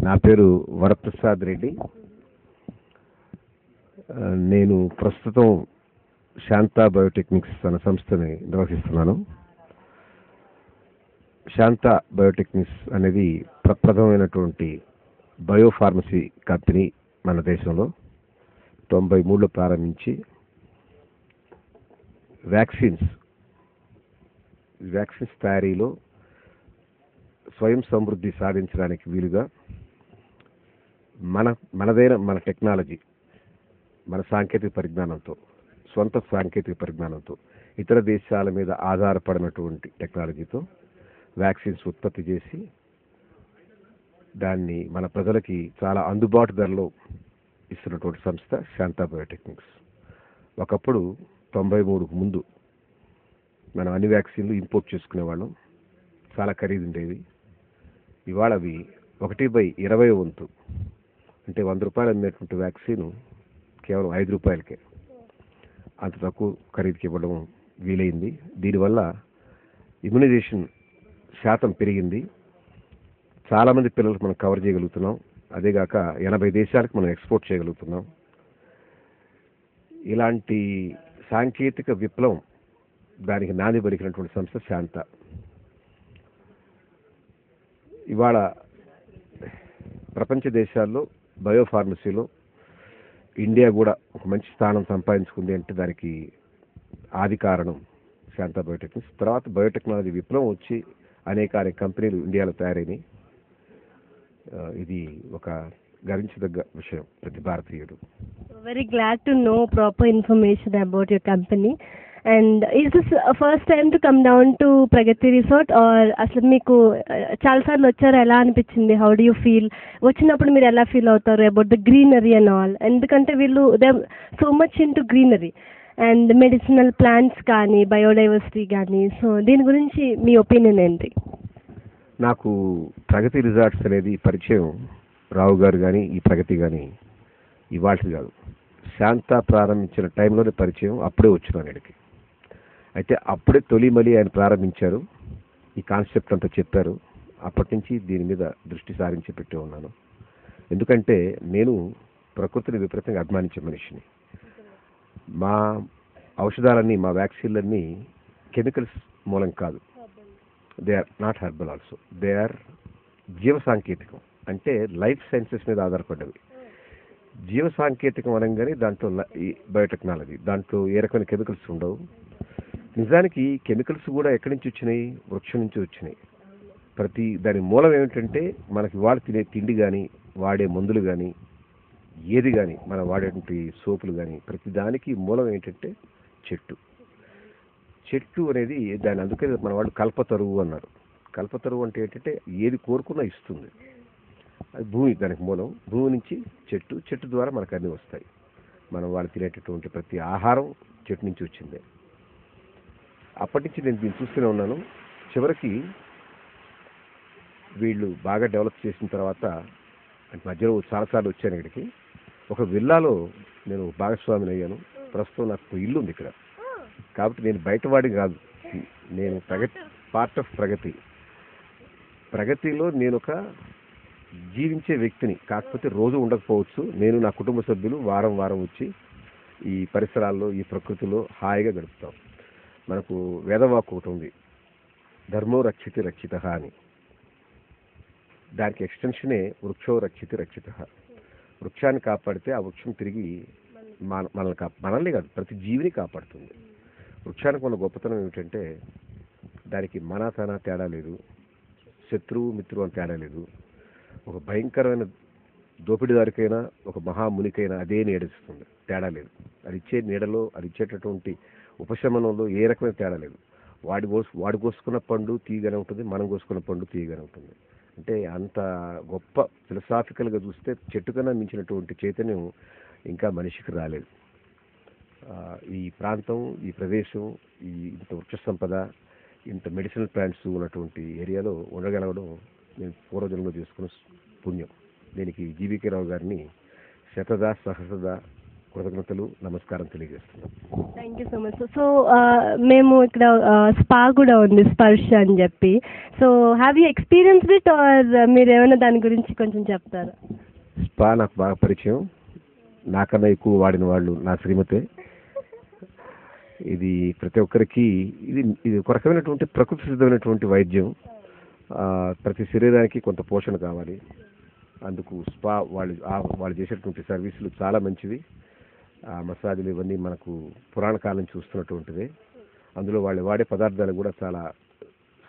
నా పేరు వరప్రసాద్ రెడ్డి. నేను ప్రస్తుతం శాంతా బయోటెక్నిక్స్ అనే సంస్థని నిర్వహిస్తున్నాను. శాంతా బయోటెక్నిక్స్ అనేది ప్రప్రథమైనటువంటి బయోఫార్మసీ కంపెనీ మన దేశంలో 93లో ప్రారంభించి వ్యాక్సిన్స్ తయారీలో స్వయం సమృద్ధి సాధించడానికి వీలుగా మన టెక్నాలజీ, మన సాంకేతిక పరిజ్ఞానంతో, స్వంత సాంకేతిక పరిజ్ఞానంతో ఇతర దేశాల మీద ఆధారపడినటువంటి టెక్నాలజీతో వ్యాక్సిన్స్ ఉత్పత్తి చేసి దాన్ని మన ప్రజలకి చాలా అందుబాటు ధరలో ఇస్తున్నటువంటి సంస్థ శాంతా బయోటెక్నిక్స్. ఒకప్పుడు 93కు ముందు మనం అన్ని వ్యాక్సిన్లు ఇంపోర్ట్ చేసుకునేవాళ్ళం, చాలా ఖరీదు ఉండేవి. ఇవాళ అవి 1/20 వంతు, అంటే 100 రూపాయలు అమ్మేటువంటి వ్యాక్సిన్ కేవలం 5 రూపాయలకే అంత తక్కువ ఖరీదుకి ఇవ్వడం వీలైంది. దీనివల్ల ఇమ్యునైజేషన్ శాతం పెరిగింది. చాలామంది పిల్లలకు మనం కవర్ చేయగలుగుతున్నాం. అదేగాక 80 దేశాలకు మనం ఎక్స్పోర్ట్ చేయగలుగుతున్నాం. ఇలాంటి సాంకేతిక విప్లవం, దానికి నాంది పలికినటువంటి సంస్థ శాంత. ఇవాళ ప్రపంచ దేశాల్లో బయోఫార్మసీలో ఇండియా కూడా ఒక మంచి స్థానం సంపాదించుకుంది అంటే దానికి ఆది కారణం శాంతా బయోటెక్నిక్స్. తర్వాత బయోటెక్నాలజీ విప్లవం వచ్చి అనేక కంపెనీలు ఇండియాలో తయారైనాయి. ఇది ఒక గర్వించదగ్గ విషయం ప్రతి భారతీయుడు. Very glad to know proper information about your company. And is this first time to come down to Pragati Resort, or అసలు మీకు చాలాసార్లు వచ్చారు, ఎలా అనిపించింది? How do you feel? వచ్చినప్పుడు మీరు ఎలా ఫీల్ అవుతారు about the greenery and all? ఎందుకంటే వీళ్ళు they so much in to greenery and medicinal plants కానీ బయోడైవర్సిటీ కానీ. సో దీని గురించి మీ ఒపీనియన్ ఏంటి? నాకు ప్రగతి రిసార్ట్స్ అనేది పరిచయం రావు గారు కానీ ఈ ప్రగతి కానీ ఇవాళ కాదు, శాంతా ప్రారంభించిన టైంలోనే పరిచయం. అప్పుడే వచ్చినాను ఇక్కడికి. అయితే అప్పుడే తొలిమలి ఆయన ప్రారంభించారు, ఈ కాన్సెప్ట్ అంతా చెప్పారు. అప్పటి నుంచి దీని మీద దృష్టి సారించి పెట్టి ఉన్నాను. ఎందుకంటే నేను ప్రకృతిని విపరీతంగా అభిమానించే మనిషిని. మా ఔషధాలన్నీ, మా వ్యాక్సిన్లన్నీ కెమికల్స్ మూలం కాదు. They are not herbal also. They are జీవ సాంకేతికం, అంటే లైఫ్ సైన్సెస్ మీద ఆధారపడ్డవి. జీవ సాంకేతికం అనగానే దాంట్లో బయోటెక్నాలజీ, దాంట్లో ఏ రకమైన కెమికల్స్ ఉండవు. నిజానికి కెమికల్స్ కూడా ఎక్కడి నుంచి వచ్చినాయి? వృక్షం నుంచి వచ్చినాయి. ప్రతి దాని మూలం ఏమిటంటే మనకి ఇవాళ తినే తిండి కానీ, వాడే మందులు కానీ, ఏది కానీ, మనం వాడేటువంటి సోపులు కానీ, ప్రతి దానికి మూలం ఏంటంటే చెట్టు అనేది దాని. అందుకే మన వాళ్ళు కల్పతరువు అన్నారు. కల్పతరువు అంటే ఏంటంటే ఏది కోరుకున్నా ఇస్తుంది. అది భూమి దానికి మూలం. భూమి నుంచి చెట్టు ద్వారా మనకు అన్నీ వస్తాయి. మనం వాళ్ళు తినేటటువంటి ప్రతి ఆహారం చెట్టు నుంచి వచ్చిందే. అప్పటి నుంచి నేను దీన్ని చూస్తూనే ఉన్నాను. చివరికి వీళ్ళు బాగా డెవలప్ చేసిన తర్వాత, అంటే మధ్యలో చాలాసార్లు వచ్చాను ఇక్కడికి. ఒక విల్లాలో నేను భాగస్వామిని అయ్యాను. ప్రస్తుతం నాకు ఇల్లు ఉంది ఇక్కడ. కాబట్టి నేను బయటవాడి కాదు, నేను పార్ట్ ఆఫ్ ప్రగతిలో నేను ఒక జీవించే వ్యక్తిని. కాకపోతే రోజు ఉండకపోవచ్చు. నేను నా కుటుంబ సభ్యులు వారం వచ్చి ఈ పరిసరాల్లో, ఈ ప్రకృతిలో హాయిగా గడుపుతాం. మనకు వేదవాక్కు ఒకటి ఉంది, ధర్మో రక్షితి రక్షిత అని. దానికి ఎక్స్టెన్షనే వృక్షో రక్షిత. వృక్షాన్ని కాపాడితే ఆ వృక్షం తిరిగి మనల్ని కాదు, ప్రతి జీవిని కాపాడుతుంది. వృక్షానికి ఉన్న గొప్పతనం ఏమిటంటే దానికి తన తేడా లేదు, శత్రువు మిత్రువు అని తేడా లేదు. ఒక భయంకరమైన దోపిడీదారికైనా, ఒక మహామునికైనా అదే నీడిస్తుంది, తేడా లేదు. అది ఇచ్చే నీడలో, అది ఇచ్చేటటువంటి ఉపశమనంలో ఏ రకమైన తేడా లేదు. వాడు కోసుకున్న పండు తీయగానే ఉంటుంది, మనం కోసుకున్న పండు తీయగానే ఉంటుంది. అంటే అంత గొప్ప ఫిలసాఫికల్గా చూస్తే చెట్టు కన్నా మించినటువంటి చైతన్యం ఇంకా మనిషికి రాలేదు. ఈ ప్రాంతం, ఈ ప్రదేశం, ఇంత వృక్ష సంపద, ఇంత మెడిసినల్ ప్లాంట్స్ ఉన్నటువంటి ఏరియాలో ఉండగలగడం నేను పూర్వజన్మలో చేసుకున్న పుణ్యం. దీనికి జీవీకే రావు గారిని శతదా సహస్రదా కృతజ్ఞతలు, నమస్కారం తెలియజేస్తున్నాను. Thank you so much. So మేము ఇక్కడ స్పా కూడా ఉంది, స్పర్శ అని చెప్పి. So have you experienced it or మీరు ఏమైనా దాని గురించి కొంచెం చెప్తారా? స్పా నాకు బాగా పరిచయం. నాకన్నా ఎక్కువ వాడిన వాళ్ళు నా శ్రీమతే. ఇది ప్రతి ఒక్కరికి ఇది ఇది ఒక రకమైనటువంటి ప్రకృతి సిద్ధమైనటువంటి వైద్యం. ప్రతి శరీరానికి కొంత పోషణ కావాలి. అందుకు స్పా వాళ్ళు చేసేటువంటి సర్వీసులు చాలా మంచివి. మసాజులు ఇవన్నీ మనకు పురాణ కాలం నుంచి చూస్తున్నటువంటిదే. అందులో వాళ్ళు వాడే పదార్థాలు కూడా చాలా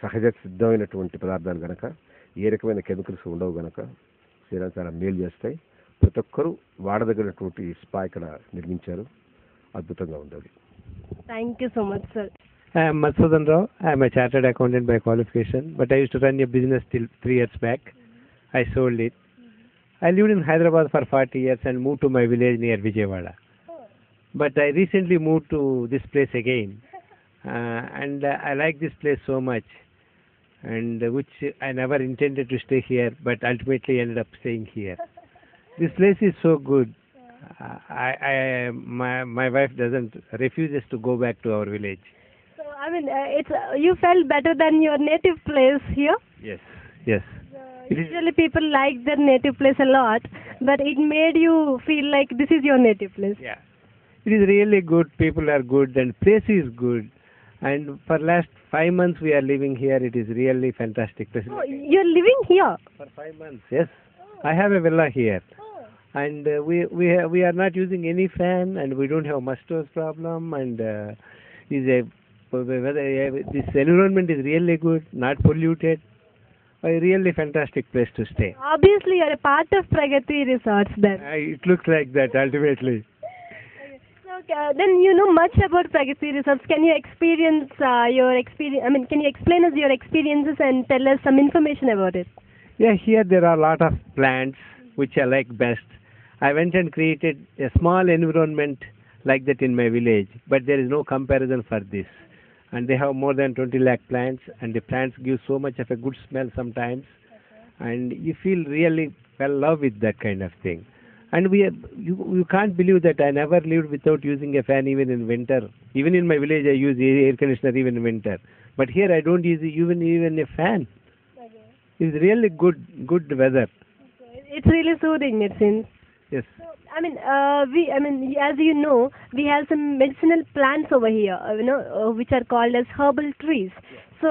సహజ సిద్ధమైనటువంటి పదార్థాలు కనుక ఏ రకమైన కెమికల్స్ ఉండవు కనుక శరీరాన్ని చాలా మేలు చేస్తాయి. ప్రతి ఒక్కరూ వాడదగినటువంటి స్పా ఇక్కడ నిర్మించారు. అద్భుతంగా ఉంది అది. Thank you so much sir. I am Madhusudan Rao. I am a chartered accountant by qualification, but I used to run a business till 3 years back. I sold it. I lived in Hyderabad for 40 years and moved to my village near Vijayawada. But I recently moved to this place again, and I like this place so much, and which I never intended to stay here, but ultimately ended up staying here. This place is so good. My wife refuses to go back to our village. So I mean, it's you felt better than your native place here. Yes, yes. Usually people like their native place a lot, but it made you feel like this is your native place. Yeah, it is really good. People are good, and place is good. And for last 5 months we are living here. It is really fantastic place. Oh, you're living here? For 5 months, yes. I have a villa here, and we are not using any fan, and we don't have mosquitoes problem, and this environment is really good, not polluted. A really fantastic place to stay. Obviously, you're a part of Pragati Resorts then. It looks like that ultimately. So then you know much about Pragati Resorts. Can you experience your experience? I mean, can you explain us your experiences and tell us some information about it? Yeah, here there are a lot of plants which I like best. I went and created a small environment like that in my village, but there is no comparison for this. And they have more than 20 lakh plants, and the plants give so much of a good smell sometimes, and you feel really fell in love with that kind of thing. And you can't believe that I never lived without using a fan even in winter. Even in my village I use air conditioner even in winter, but here I don't use even a fan. It's really good weather. It's really soothing, it seems. Yes. I mean, as you know, we have some medicinal plants over here, which are called as herbal trees. So,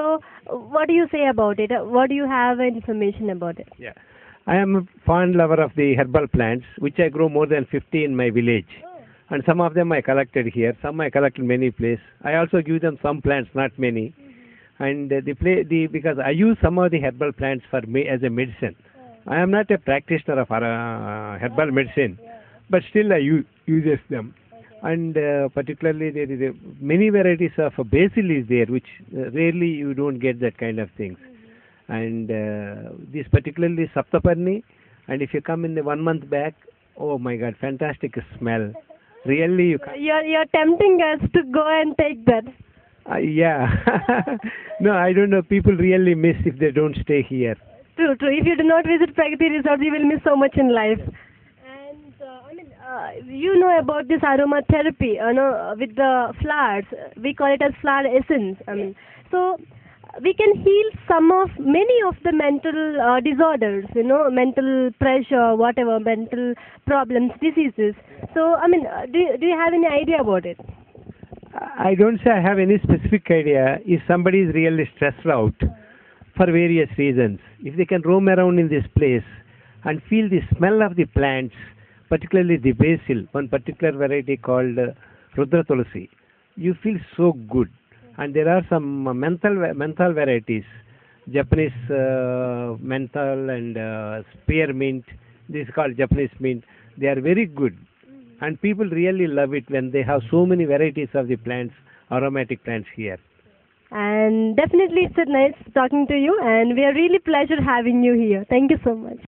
what do you say about it? What do you have information about it? Yeah, I am a fond lover of the herbal plants, which I grow more than 50 in my village. And some of them I collected here, some I collected many places. I also give them some plants, not many. And because I use some of the herbal plants for me as a medicine. I am not a practitioner of herbal medicine, but still I uses them. And particularly there is many varieties of basil is there, which rarely you don't get that kind of things. And this particularly Saptaparni, and if you come in the 1 month back, oh my God, fantastic smell. Really, you can't. You're tempting us to go and take that. Yeah. No, I don't know. People really miss if they don't stay here. True. If you do not visit Pragati Resort, you will miss so much in life. And you know about this aromatherapy, with the flowers. We call it as flower essence. So we can heal many of the mental disorders, mental pressure, whatever, mental problems, diseases. So, do you have any idea about it? I don't say I have any specific idea. If somebody is really stressed out for various reasons, if they can roam around in this place and feel the smell of the plants, particularly the basil, one particular variety called Rudra Tulsi, you feel so good. And there are some menthol varieties, Japanese menthol and spearmint. This is called Japanese mint. They are very good, and people really love it when they have so many varieties of the plants, aromatic plants here. And definitely it's nice talking to you, and we are really pleasure having you here. Thank you so much.